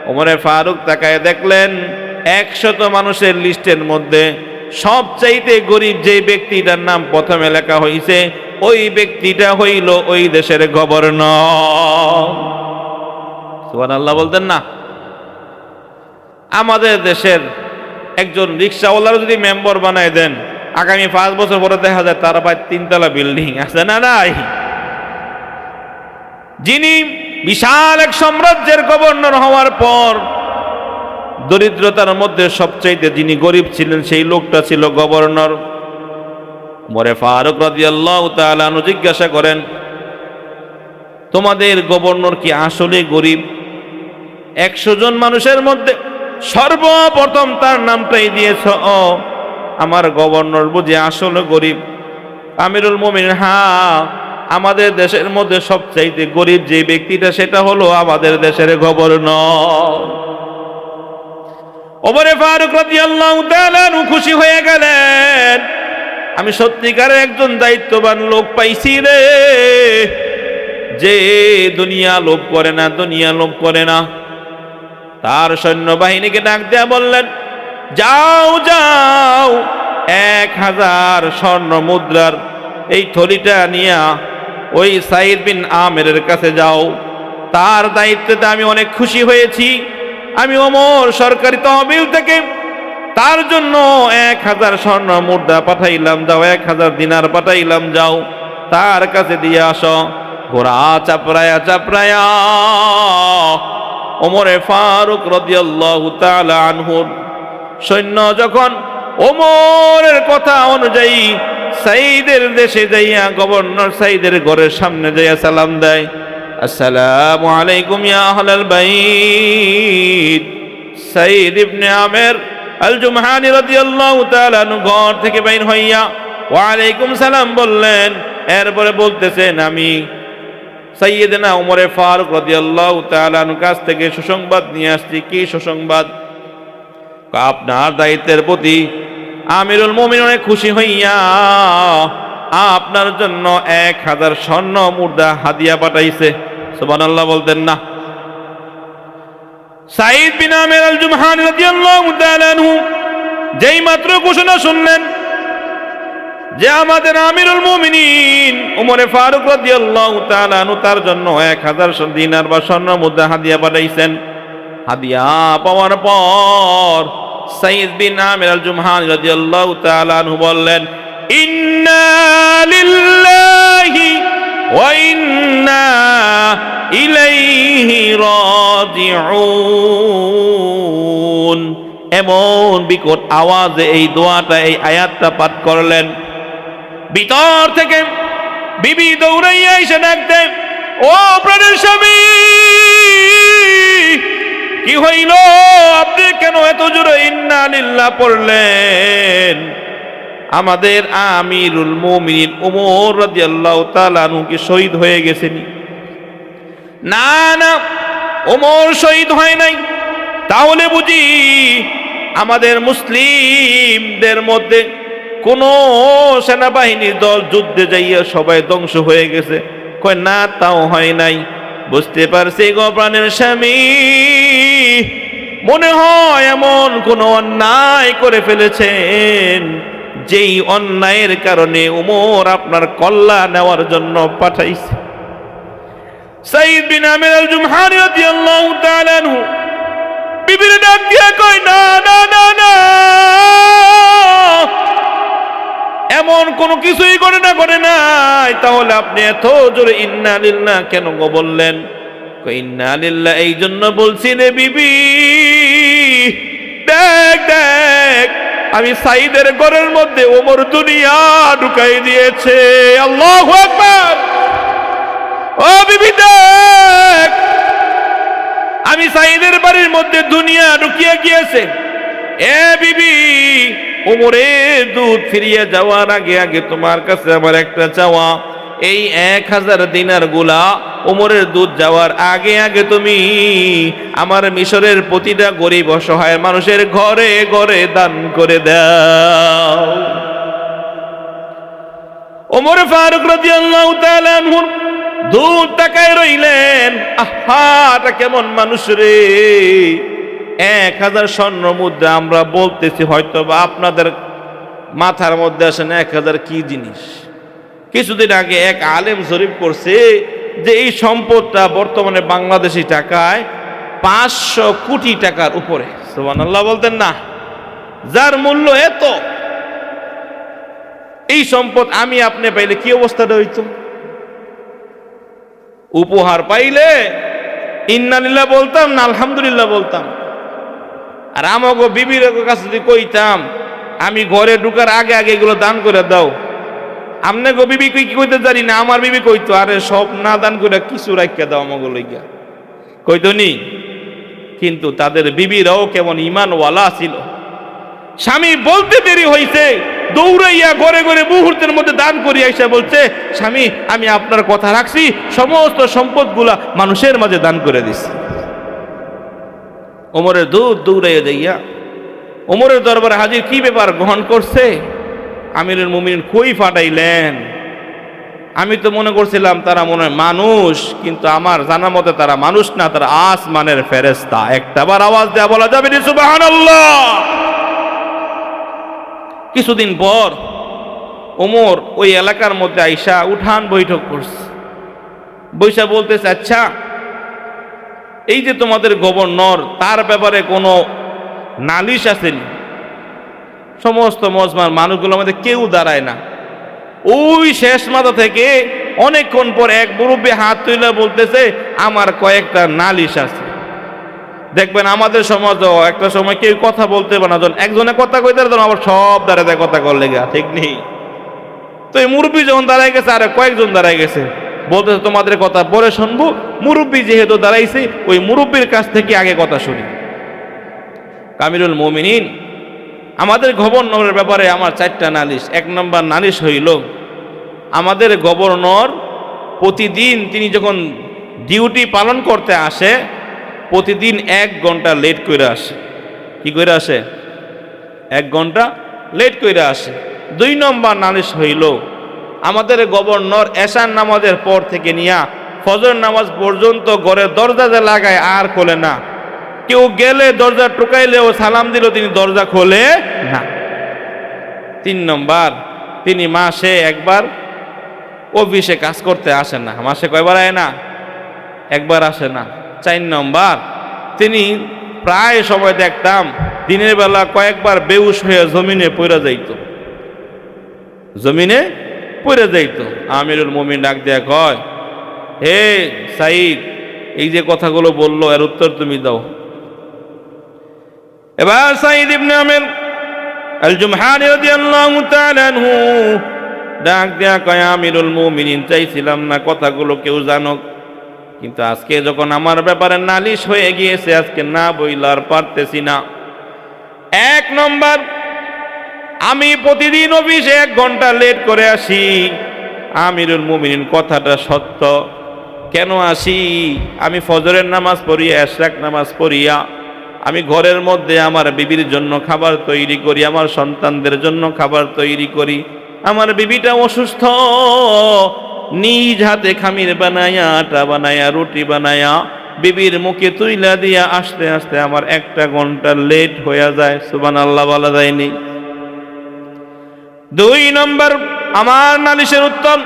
ওমর ফারুক তাকায় দেখলেন 100 মানুষের লিস্টের মধ্যে সবচাইতে গরিব যে ব্যক্তিটার নাম প্রথমে লেখা হয়েছে, ওই ব্যক্তিটা হইল ওই দেশের গভর্নর। সুবহানাল্লাহ বলতেন না? আমাদের দেশের একজন রিক্সাওয়ালার যদি মেম্বার বানায় দেন, আগামী 5 বছর পরে দেখা যায় তার ভাই 3 তলা বিল্ডিং আছে না নাই? যিনি বিশাল এক সাম্রাজ্যের গভর্নর হওয়ার পর দরিদ্রতার মধ্যে সবচাইতে যিনি গরিব ছিলেন, সেই লোকটা ছিল গভর্নর। ওমর ফারুক রাদিয়াল্লাহু তাআলা আনহু জিজ্ঞাসা করেন, তোমাদের গভর্নর কি আসলে গরিব? 100 জন মানুষের মধ্যে সর্বপ্রথম তার নামটাই দিয়েছ, আমার গভর্নর বুঝি আসলে গরিব? আমিরুল মুমিনিন, হ্যাঁ, আমাদের দেশের মধ্যে সবচাইতে গরিব যে ব্যক্তিটা সেটা হলো আমাদের দেশের গভর্নর। ওমর ফারুক রাদিয়াল্লাহু তাআলা আনহু খুশি হয়ে গেলেন, আমি সত্যিকারের একজন দায়িত্ববান লোক পাইছি রে। যে দুনিয়া লোভ করে না, দুনিয়া লোভ করে না। তার সৈন্যবাহিনীকে ডাক দেয়া বললেন, যাও যাও 1000 স্বর্ণ মুদ্রার এই থলিটা নিয়ে ওই সাইদ বিন আমেরের কাছে যাও। তার দায়িত্বে আমি অনেক খুশি হয়েছি। আমি ওমর সরকারি তহবিল থেকে তার জন্য 1000 স্বর্ণ মুদ্রা পাঠাইলাম, যাও 1000 দিনার পাঠাইলাম, যাও তার কাছে দিয়ে আসো। ঘোড়া চাপড়ায়া চাপড়ায়া ওমরে ফারুক রাদিয়াল্লাহু তাআলা আনহুর সৈন্য যখন ওমরের কথা অনুযায়ী সাইদের দেশে যাইয়া গভর্নর সাইদের ঘরের সামনে যাইয়া সালাম দেয়, আসসালামু আলাইকুম ইয়া আহলাল বাইত। সাইদ ইবনে আমের আল জুমহানি রাদিয়াল্লাহু তাআলা আনহু ঘর থেকে বাইর হইয়া ওয়া আলাইকুম সালাম বললেন। এরপরে বলতেছেন, আমি সাইয়েদনা ওমরে ফারুক রাদিয়াল্লাহু তাআলা আনহুর কাছ থেকে সুসংবাদ নিয়ে আসছি। কি সুসংবাদ? আপনার দায়িত্বের প্রতি আমিরুল মুমিনিন অনেক খুশি হইয়া আপনার জন্য 1000 স্বর্ণ মুদ্রা হাদিয়া পাঠাইছে। সুবহানাল্লাহ বলতেন না? সাইদ বিন আমের আল জুমহানি রাদিয়াল্লাহু তাআলা আনহু যেই মাত্র ঘোষণা শুনলেন যে আমাদের আমিরুল মুমিনিন ওমরে ফারুক রাদিয়াল্লাহু তাআলা আনহু তার জন্য 1000 দিনার বা স্বর্ণ মুদ্রা হাদিয়া পাঠাইছেন, হাদিয়া পাওয়ার পর সাইদ বিন আমের আল জুমহানি রাদিয়াল্লাহু তাআলা আনহু বললেন, ইন্না লিল্লাহি ওয়া ইন্না ইলাইহি রাজিউন। এমন বিকট আওয়াজে এই দোয়াটা, এই আয়াতটা পাঠ করলেন। ভিতর থেকে বিবি দৌড়াইয়া এসে ডাক দেয়, ও প্রাণের স্বামী, কি হইল? আপনি কেন এত জোরে ইন্না লিল্লাহ পড়লেন? আমাদের আমিরুল মুমিনিন ওমর রাদিয়াল্লাহু তাআলা আনহু কি শহীদ হয়ে গেছেন? না না, ওমর শহীদ হয় নাই। তাহলে বুঝি আমাদের মুসলিমদের মধ্যে কোন সেনাবাহিনীর দল যুদ্ধে যাইয়া সবাই ধ্বংস হয়ে গেছে? কয় না, তাও হয় নাই। বুঝতে পারছি গো প্রাণের স্বামী, মনে হয় এমন কোন অন্যায় করে ফেলেছেন যেই অন্যায়ের কারণে ওমর আপনার কল্লা নেওয়ার জন্য পাঠাইছে। সাইদ বিন আমের আল জুমহানি রাদিয়াল্লাহু তাআলা আনহু বিবির ডাক দিয়া কয়, না না না না, এমন কোন কিছুই করে নাই। তাহলে আপনি এত জোরে ইন্না লিল্লাহ কেন গো বললেন? ইন্না লিল্লাহ এই জন্য বলছি রে বিবি, দেখ দেখ আমি সাইদের ঘরের মধ্যে ওমর দুনিয়া ঢুকাই দিয়েছে। আল্লাহু আকবার। ও বিবি দেখ, আমি সাইদের বাড়ির মধ্যে দুনিয়া ঢুকিয়ে গিয়েছে। এ বিবি, ওমরের দুধ ফিরিয়ে যাওয়ার আগে আগে তোমার কাছে আমার একটা চাওয়া, এই 1000 দিনার গুলা ওমরের দুধ যাওয়ার আগে আগে তুমি আমার মিশরের প্রতিটা গরিব অসহায় মানুষের ঘরে ঘরে দান করে দাও। ওমর ফারুক রাদিয়াল্লাহু তাআলা আনহু দুধ তাকায় রইলেন। আহা, এটা কেমন মানুষ রে! 1000 স্বর্ণ মুদ্রা আমরা বলতেছি, হয়তো বা আপনাদের মাথার মধ্যে আসেন 1000 কি জিনিস। কিছুদিন আগে এক আলেম জরিপ করছে যে এই সম্পদটা বর্তমানে বাংলাদেশি টাকায় 500 কোটি টাকার উপরে। সুবহানাল্লাহ বলতেন না? যার মূল্য এত, এই সম্পদ আমি আপনি পাইলে কি অবস্থাটা হইতো? উপহার পাইলে ইন্না লিল্লাহ বলতাম না আলহামদুলিল্লাহ বলতাম। আর আমাকে বিবির কাছে যদি কইতাম আমি ঘরে ঢুকার আগে আগে এগুলো দান করে দাও, আমনে গো বিবি কি কইতে জানি না, আমার বিবি কইতো আরে সব না দান করে কিছু রাখিয়া দাও আমাকে লইয়া, কইতো নি। কিন্তু তাদের বিবিরাও কেমন ঈমানওয়ালা ছিল। স্বামী বলতে দেরি হইছে, দৌড়াইয়া ঘরে ঘরে মুহূর্তের মধ্যে দান করিয়া এসে বলছে, স্বামী আমি আপনার কথা রাখছি, সমস্ত সম্পদগুলা মানুষের মাঝে দান করে দিছি। ওমরের দুধ দৌড়াইয়া যাইয়া ওমরের দরবারে হাজির। কি ব্যাপার গ্রহণ করছে? আমিরুল মুমিনিন কই ফাটাইলেন? আমি তো মনে করছিলাম তারা মনে হয় মানুষ, কিন্তু আমার জানা মতে তারা মানুষ না, তারা আসমানের ফেরেশতা। একটাবার আওয়াজ দেয়া বলা যাবে নি সুবহানাল্লাহ? কিছুদিন পর ওমর ওই এলাকার মধ্যে আইসা উঠান বৈঠক করছে। বৈশা বলতেছে, আচ্ছা এই যে তোমাদের গভর্নর, তার ব্যাপারে কোনো নালিশ আসেনি? সমস্ত মজমার মানুষগুলোর মধ্যে কেউ দাঁড়ায় না। ওই শেষ মাথা থেকে অনেকক্ষণ পর এক মুরব্বী হাত তুলে বলতেছে, আমার কয়েকটা নালিশ আছে। দেখবেন আমাদের সমাজও একটা সময় কেউ কথা বলতে পারে না, যখন একজনে কথা কইতে তখন আবার সব দাঁড়ায় কথা করলে গা, ঠিক নেই? তো এই মুরব্বী যখন দাঁড়ায় গেছে, আর কয়েকজন দাঁড়ায় গেছে, বলতেছে তোমাদের কথা পরে শুনবো, মুরব্বী যেহেতু দাঁড়াইছে ওই মুরব্বীর কাছ থেকে আগে কথা শুনি। কামিলুল মুমিনিন, আমাদের গভর্নরের ব্যাপারে আমার 4টা নালিশ। 1 নম্বর নালিশ হইল, আমাদের গভর্নর প্রতিদিন তিনি যখন ডিউটি পালন করতে আসে, প্রতিদিন 1 ঘন্টা লেট করে আসে। কি করে আসে? 1 ঘন্টা লেট করে আসে। 2 নম্বর নালিশ হইল, আমাদের গভর্নর এশার নামাজের পর থেকে নিয়া ফজর নামাজ পর্যন্ত ঘরের দরজা যে লাগায় আর খোলে না। কেউ গেলে দরজা টোকাইলেও সালাম দিল তিনি দরজা খোলে না। 3 নম্বর, তিনি মাসে একবার অফিসে কাজ করতে আসেন না। মাসে কয়বার আয় না? একবার আসে না। 4 নম্বর, তিনি প্রায় সময় দেখতাম দিনের বেলা কয়েকবার বেহুশ হয়ে জমিনে পড়ে যাইত, জমিনে পড়ে যাইত। আমিরুল মুমিন ডাক দেয়া কয়, হে সাইদ, এই যে কথাগুলো বললো এর উত্তর তুমি দাও। এবার সাইদ ইবনে আমির আল জুমহানি রাদিয়াল্লাহু তাআলা আনহু ডাক দেয়া কয়, আমিরুল মুমিনিন, চাইছিলাম না কথাগুলো কেউ জানুক, কিন্তু আজকে যখন আমার ব্যাপারে নালিশ হয়ে গিয়েছে, আজকে না বইলা আর পারতেছি না। 1 নম্বর, আমি প্রতিদিন অফিসে 1 ঘন্টা লেট করে আসি। আমিরুল মুমিনিন, কথাটা সত্য। কেন আসি? আমি ফজরের নামাজ পড়িয়া, এশরাক নামাজ পড়িয়া আমি ঘরের মধ্যে আমার বিবির জন্য খাবার তৈরি করি, আমার সন্তানদের জন্য খাবার তৈরি করি। আমার বিবিটা অসুস্থ, নিজ হাতে খামির বানায়া, আটা বানায়া, রুটি বানায়া বিবির মুখে তুইলা দিয়া আসতে আসতে আমার 1টা ঘন্টা লেট হয়ে যায়। সুবহানাল্লাহ বলা যায়নি? 2 নম্বর আমার নালিশের উত্তর,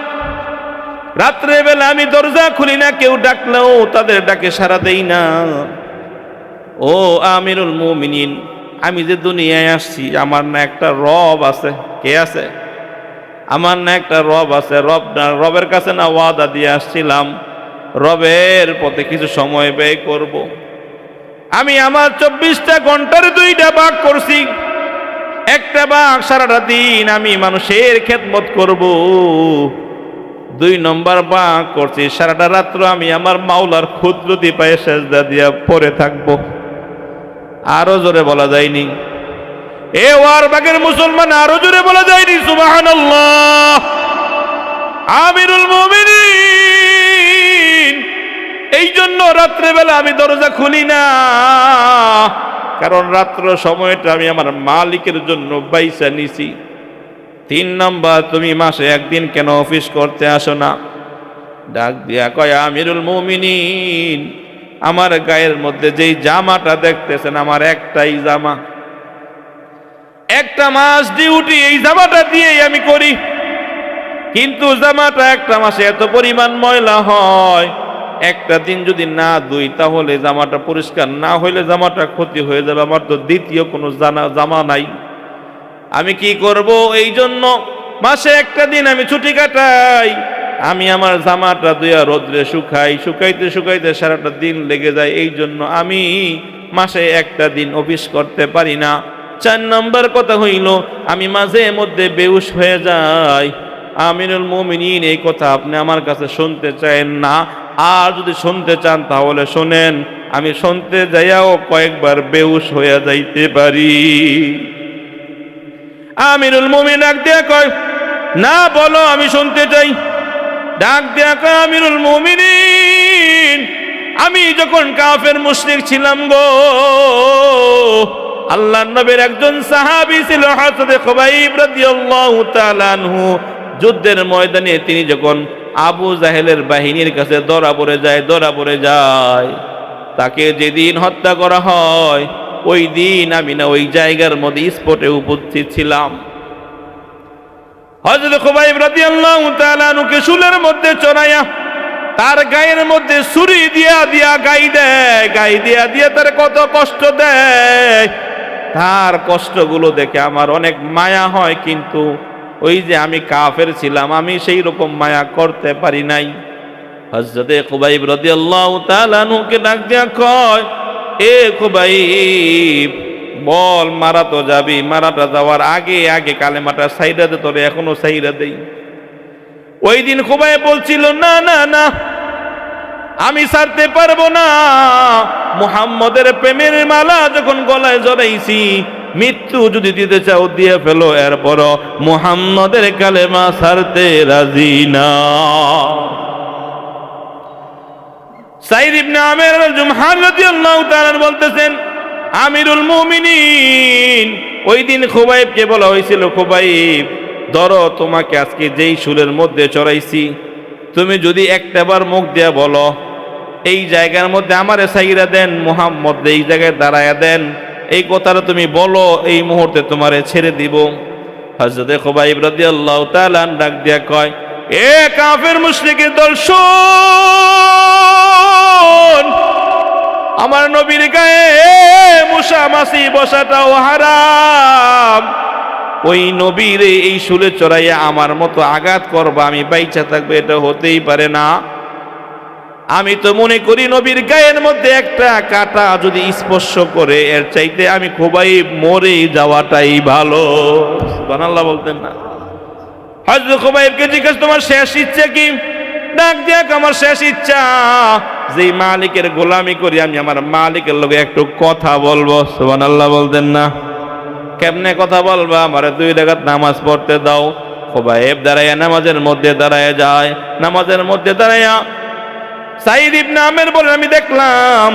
রাত্রে বেলা আমি দরজা খুলি না, কেউ ডাকলেও তাদের ডাকে সাড়া দেই না। ও আমিরুল মুমিনিন, আমি যে দুনিয়ায় আসছি, আমার না একটা রব আছে? কে আছে? আমার না একটা রব আছে? রবের কাছে না ওয়াদা দিয়ে আসছিলাম, রবের পথে কিছু সময় ব্যয় করব। আমি আমার 24টা ঘন্টার 2টা ভাগ করছি। একটা ভাগ সারাটা দিন আমি মানুষের খেদমত করব। 2 নম্বর ভাগ করছি সারাটা রাত্র আমি আমার মাওলার খুদরতি পায়ে সেজদা দিয়া পড়ে থাকবো। আরো জোরে বলা যায়নি? এ ওয়ার বাগের মুসলমান, আরো জোরে বলা যায়নি সুবহানাল্লাহ? আমিরুল মুমিনিন, এই জন্য রাত্রেবেলা আমি দরজা খুলি না, কারণ রাত্র সময়টা আমি আমার মালিকের জন্য বাইসা নিছি। 3 নম্বর, তুমি মাসে 1 দিন কেন অফিস করতে আসো না? ডাক দিয়া কয়, আমিরুল মুমিনিন, আমার গায়ের মধ্যে যেই জামাটা দেখতেছেন, আমার একটাই জামা, 1টা মাস ডিউটি এই জামাটা দিয়েই আমি করি, কিন্তু জামাটা 1টা মাসে এত পরিমাণ ময়লা হয়, 1টা দিন যদি না ধুই তাহলে জামাটা পরিষ্কার না হইলে জামাটা ক্ষতি হয়ে যাবে। আমার তো দ্বিতীয় কোনো জামা নাই, আমি কি করব? এই জন্য মাসে 1টা দিন আমি ছুটি কাটাই। আমি আমার জামাটা ধুইয়া রোদ্রে শুকাই, শুকাইতে শুকাইতে সারাটা দিন লেগে যায়। এই জন্য আমি মাসে 1টা দিন অফিস করতে পারি না। 4 নম্বর কথা হইল, আমি মাঝে মধ্যে বেহুশ হয়ে যাই। আমিরুল মুমিনিন, এই কথা আপনি আমার কাছে শুনতে চান না, আর যদি শুনতে চান তাহলে শোনেন, আমি শুনতে যাইয়াও কয়েকবার বেহুশ হয়ে যাইতে পারি। আমিরুল মুমিনিন ডাক দিয়া কয়, না বলো, আমি শুনতে চাই। ডাক দিয়া কয়, আমিরুল মুমিনিন, আমি যখন কাফের মুশরিক ছিলাম গো, আল্লাহর নবীর একজন সাহাবী ছিল হযরত খুবাইব রাদিয়াল্লাহু তাআলা আনহু। যুদ্ধের ময়দানে তিনি যখন আবু জাহেলের বাহিনীর কাছে ধরা পড়ে যায়। তাকে যেদিন হত্যা করা হয় ওই দিন আমি না ওই জায়গার মধ্যে স্পটে উপস্থিত ছিলাম। হযরত খুবাইব রাদিয়াল্লাহু তাআলা আনহুকে শুলের মধ্যে চড়াইয়া তার গায়ের মধ্যে ছুরি দিয়া গাই দিয়া তার কত কষ্ট দেয়। তার কষ্টগুলো দেখে আমার অনেক মায়া হয়, কিন্তু ওই যে আমি কাফের ছিলাম, আমি সেই রকম মায়া করতে পারি নাই। হযরতে খুবাইব রাদিয়াল্লাহু তাআলা আনহুকে ডাক দিয়া কয়, এ খুবাইব বল, মারা তো যাবি, মারাটা যাওয়ার আগে কালেমাটা সাইরা দে, তোরে এখনো সাইরা দেই। ওই দিন খুবাইব বলছিল, না না না, আমি ছাড়তে পারবো না। মুহাম্মদের প্রেমের মালা যখন গলায় জড়াইছি, মৃত্যু যদি দিতে চাও দিয়ে ফেলো, এরপরও মুহাম্মদের কালেমা ছাড়তে রাজি না। সাইদ ইবনে আমির আল-জুমহান রাদিয়াল্লাহু তাআলা বলতেছেন, আমিরুল মুমিনিন ওই দিন খুবাইবকে বলা হয়েছিল, খুবাইব ধরো, তোমাকে আজকে যেই শুলের মধ্যে চড়াইছি, তুমি যদি একটাবার মুখ দিয়া বলো এই জায়গার মধ্যে আমারে সাইরা দেন, মুহাম্মদ এই জায়গায় দাঁড়ায়া দেন, এই কথাটা তুমি বলো, এই মুহূর্তে তোমারে ছেড়ে দিব। হযরতে খুবাইব রাদিয়াল্লাহু তাআলা ডাক দিয়া কয়, এ কাফের মুশরিকের দল, শোন, আমার নবীর গায়ে মুসা মাসি বসাটাও হারাম। ওই নবীর এই শুলে চড়াইয়া আমার মতো আঘাত করবা, আমি বাইচা থাকবে, এটা হতেই পারে না। আমি তো মনে করি নবীর গায়ের মধ্যে একটা কাঁটা যদি স্পর্শ করে, এর চাইতে আমি খুবাইব মরে যাওয়াটাই ভালো। সুবহানাল্লাহ বলতেন না? হযরত খুবাইবকে জিজ্ঞেস, তোমার শেষ ইচ্ছা কি? ডাক দেখ, আমার শেষ ইচ্ছা যে মালিকের গোলামি করি, আমি আমার মালিকের লগে একটু কথা বলবো। সুবহানাল্লাহ বলতেন না? কেমনে কথা বলবা? আমারে 2 রাকাত নামাজ পড়তে দাও। খুবাইব দাঁড়াইয়া নামাজের মধ্যে দাঁড়ায় যায়। নামাজের মধ্যে দাঁড়াইয়া সাইদ ইবনে আমির বলেন, আমি দেখলাম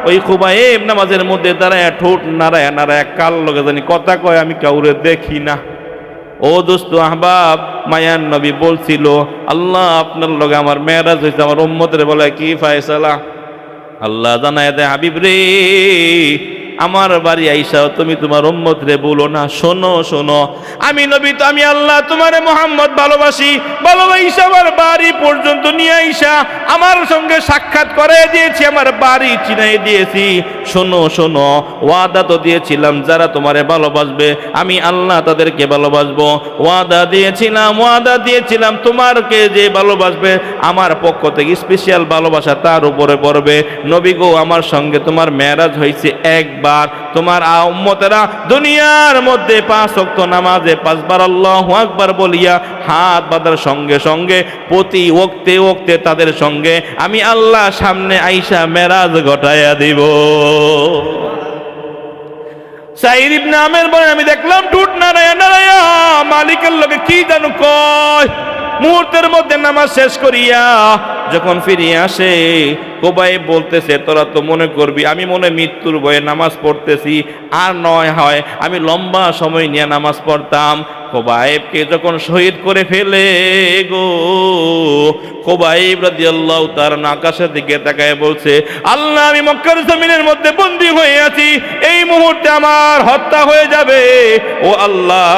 ওই খুবাইব নামাজের মধ্যে দাঁড়ায় ঠোঁট নাড়ায়া কাল লগে জানি কথা কয়, আমি কাউরে দেখি না। ও দোস্ত আহবাব, মায়ান নবী বলছিল, আল্লাহ আপনার লগে আমার মেরাজ হয়েছে, আমার উম্মতের বলে কি ফায়সালা? আল্লাহ জানায় দেয়, হাবিব রে, আমার বাড়ি আইসা তুমি তোমার উম্মত রে বলো না, শোনো শোনো, আমি নবী তো আমি আল্লাহ তোমারে মুহাম্মদ ভালোবাসা আমার বাড়ি পর্যন্ত নিয়ে আইসা আমার সঙ্গে সাক্ষাৎ করে দিয়েছি, আমার বাড়ি চিনাই দিয়েছি। শোনো শোনো, ওয়াদা তো দিয়েছিলাম যারা তোমারে ভালোবাসবে আমি আল্লাহ তাদেরকে ভালোবাসবো। ওয়াদা দিয়েছিলাম তোমারকে যে ভালোবাসবে আমার পক্ষ থেকে স্পেশাল ভালোবাসা তার উপরে পড়বে। নবী গো, আমার সঙ্গে তোমার মেরাজ হয়েছে একবার। তোমার উম্মতেরা দুনিয়ার মধ্যে 5 ওয়াক্ত নামাজে 5 বার আল্লাহু আকবার বলিয়া হাত বাঁধার সঙ্গে সঙ্গে প্রতি ওয়াক্তে তাদের সঙ্গে আমি আল্লাহ সামনে আইসা মেরাজ ঘটাইয়া দিব। সাইদ ইবনে আমির বলেন, আমি দেখলাম ঠোঁট নাড়ায়া মালিকের লগে কি জানো কয়। মুহূর্তের মধ্যে নামাজ শেষ করিয়া যখন ফিরিয়ে আসে, খুবাইব বলতেছে, তোরা তো মনে করবি আমি মনে মৃত্যুর ভয়ে নামাজ পড়তেছি, আর নয় হয় আমি লম্বা সময় নিয়ে নামাজ পড়তাম। খুবাইবকে যখন শহীদ করে ফেলে গো, খুবাইব রাদিয়াল্লাহু তাআলা আকাশের দিকে তাকায় বলছে, আল্লাহ, আমি মক্কার জমিনের মধ্যে বন্দী হয়ে আছি, এই মুহূর্তে আমার হত্যা হয়ে যাবে। ও আল্লাহ,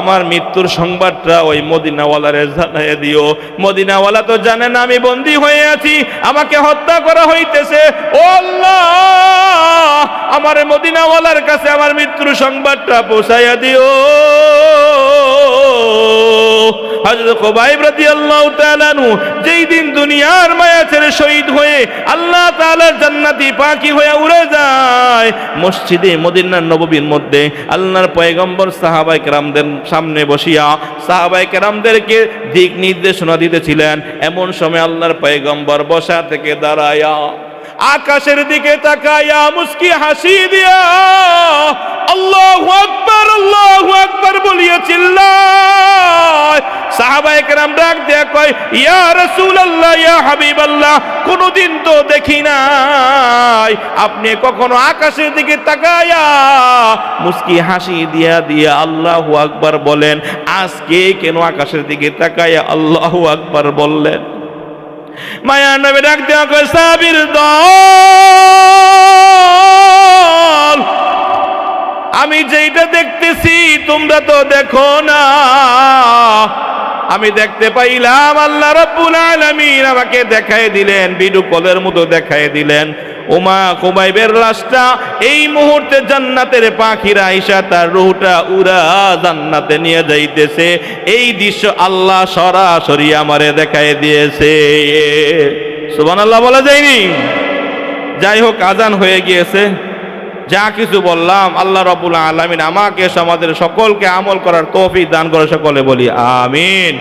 আমার মৃত্যুর সংবাদটা ওই মদিনাওয়ালারে জানাইয়া দিও। মদিনাওয়ালা তো জানে না আমি বন্দী হয়ে আছি, আমাকে হত্যা করা হইতেছে। ও আল্লাহ, আমার মদিনাওয়ালার কাছে আমার মৃত্যুর সংবাদটা পৌঁছাইয়া দিও। হযরত খুবাইব রাদিয়াল্লাহু তাআলা আনহু যেই দিন দুনিয়ার মায়া ছেড়ে শহীদ হয়ে আল্লাহ তাআলার জান্নাতি পাখি হয়ে উড়ে যায়, মসজিদে মদিনার নববীর মধ্যে আল্লাহর পয়গম্বর সাহাবায়ে কেরামদের সামনে বসিয়া সাহাবায়ে কেরামদেরকে দিক নির্দেশনা দিতেছিলেন। এমন সময় আল্লাহর পয়গম্বর বসা থেকে দাঁড়ায়া আকাশের দিকে তাকায়া মুস্কি হাসি দিয়া আল্লাহু আকবার বলিয়া চিল্লায়। সাহাবায়ে কেরাম ডাক দেয়া কয়, ইয়া রাসূলুল্লাহ, ইয়া হাবিবাল্লাহ, কোনদিন তো দেখি নাই আপনি কখনো আকাশের দিকে তাকায়া মুস্কি হাসি দিয়া দিয়া আল্লাহু আকবার বলেন, আজকে কেন আকাশের দিকে তাকায়া আল্লাহু আকবার বললেন? মায়া নবী ডাক দেয়া কয়, সাহাবীর দল, আমি যেটা দেখতেছি তোমরা তো দেখো না। আমি দেখতে পাইলাম আল্লাহ রাব্বুল আলামিন আমাকে দেখায় দিলেন, ভিডিও কলের মতো দেখায় দিলেন উমা খুবাইবের লাশটা এই মুহূর্তে জান্নাতের পাখিরা আইসা তার রূহটা উড়া জান্নাতে নিয়ে যাইতেছে। এই দৃশ্য আল্লাহ সরাসরি আমারে দেখায় দিয়েছে। সুবহানাল্লাহ বলা যায়নি? যাই হোক, আজান হয়ে গিয়েছে। যা কিছু বললাম আল্লাহ রাব্বুল আলামিন আমাকে আমাদের সকলকে আমল করার তৌফিক দান করে, সকলে বলি আমিন।